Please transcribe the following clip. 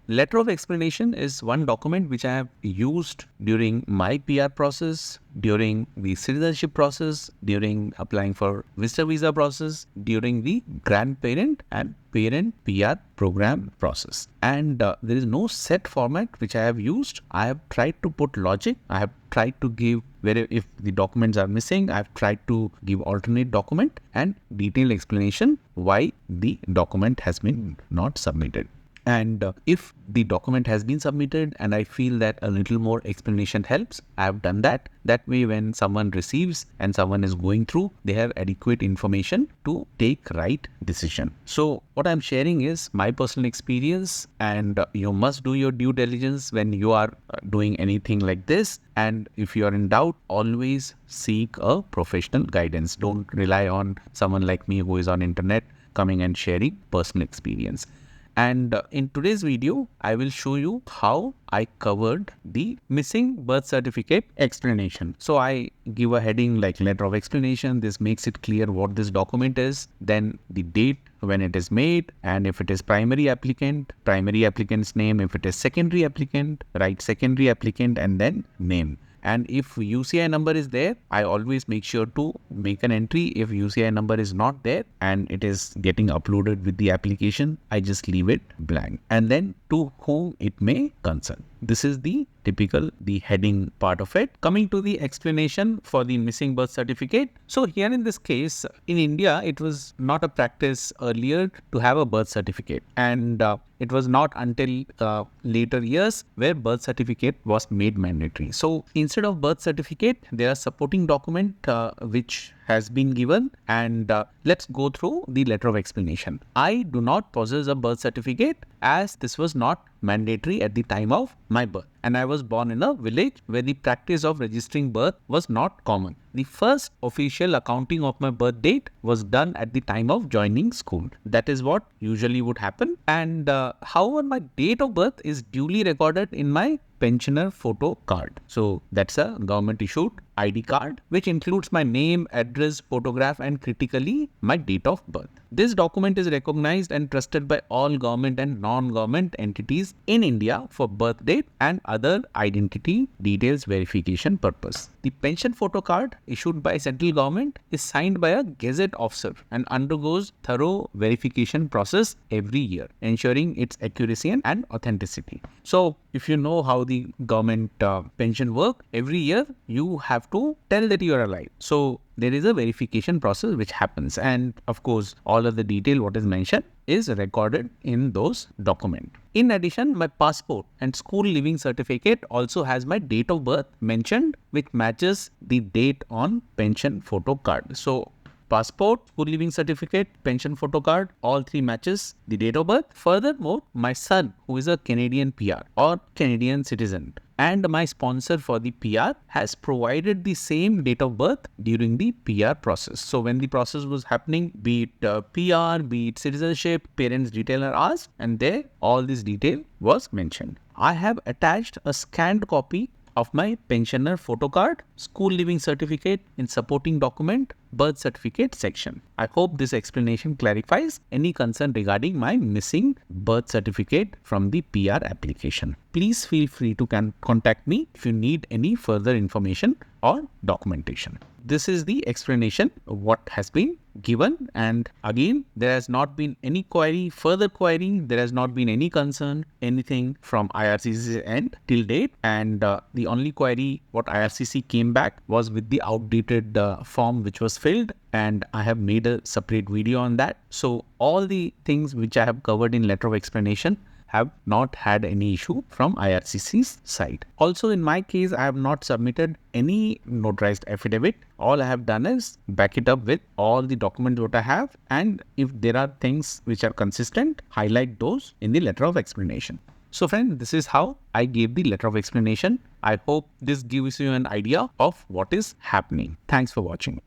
Letter of explanation is one document which I have used during my PR process, during the citizenship process, during applying for visitor visa process, during the grandparent and parent PR program process. And there is no set format which I have used. I have tried to put logic. I have tried to give where if the documents are missing, I have tried to give alternate document and detailed explanation why the document has been not submitted. And if the document has been submitted and I feel that a little more explanation helps, I have done that. That way, when someone receives and someone is going through, they have adequate information to take right decision. So what I'm sharing is my personal experience, and you must do your due diligence when you are doing anything like this. And if you are in doubt, always seek a professional guidance. Don't rely on someone like me who is on internet coming and sharing personal experience. And in today's video, I will show you how I covered the missing birth certificate explanation. So I give a heading like letter of explanation. This makes it clear what this document is, then the date when it is made, and if it is primary applicant's name. If it is secondary applicant, write secondary applicant and then name. And if UCI number is there, I always make sure to make an entry. If UCI number is not there and it is getting uploaded with the application, I just leave it blank. And then to whom it may concern. This is the heading part of it. Coming to the explanation for the missing birth certificate. So here in this case, in India, it was not a practice earlier to have a birth certificate. And it was not until later years where birth certificate was made mandatory. So instead of birth certificate, there are supporting document which has been given, and let's go through the letter of explanation. I do not possess a birth certificate as this was not mandatory at the time of my birth, and I was born in a village where the practice of registering birth was not common. The first official accounting of my birth date was done at the time of joining school. That is what usually would happen. And however, my date of birth is duly recorded in my pensioner photo card. So that's a government issued ID card which includes my name, address, photograph, and critically my date of birth. This document is recognized and trusted by all government and non-government entities in India for birth date and other identity details verification purpose. The pension photo card issued by central government is signed by a gazette officer and undergoes thorough verification process every year, ensuring its accuracy and authenticity. So if you know how the government pension work, every year you have to tell that you are alive. So there is a verification process which happens, and of course all of the detail what is mentioned is recorded in those documents. In addition, my passport and school leaving certificate also has my date of birth mentioned, which matches the date on pension photo card. So passport, school leaving certificate, pension photo card, all three matches the date of birth. Furthermore, my son, who is a Canadian PR or Canadian citizen, and my sponsor for the PR has provided the same date of birth during the PR process. So when the process was happening, be it PR, be it citizenship, parents' detail are asked, and there all this detail was mentioned. I have attached a scanned copy of my pensioner photo card, school leaving certificate in supporting document, birth certificate section. I hope this explanation clarifies any concern regarding my missing birth certificate from the PR application. Please feel free to contact me if you need any further information or documentation. This is the explanation of what has been given, and again there has not been any further query, there has not been any concern, anything from IRCC's end till date, and the only query what IRCC came back was with the outdated form which was filled, and I have made a separate video on that. So all the things which I have covered in letter of explanation have not had any issue from IRCC's side. Also in my case, I have not submitted any notarized affidavit. All I have done is back it up with all the documents that I have, and if there are things which are consistent, highlight those in the letter of explanation. So friend, this is how I gave the letter of explanation. I hope this gives you an idea of what is happening. Thanks for watching.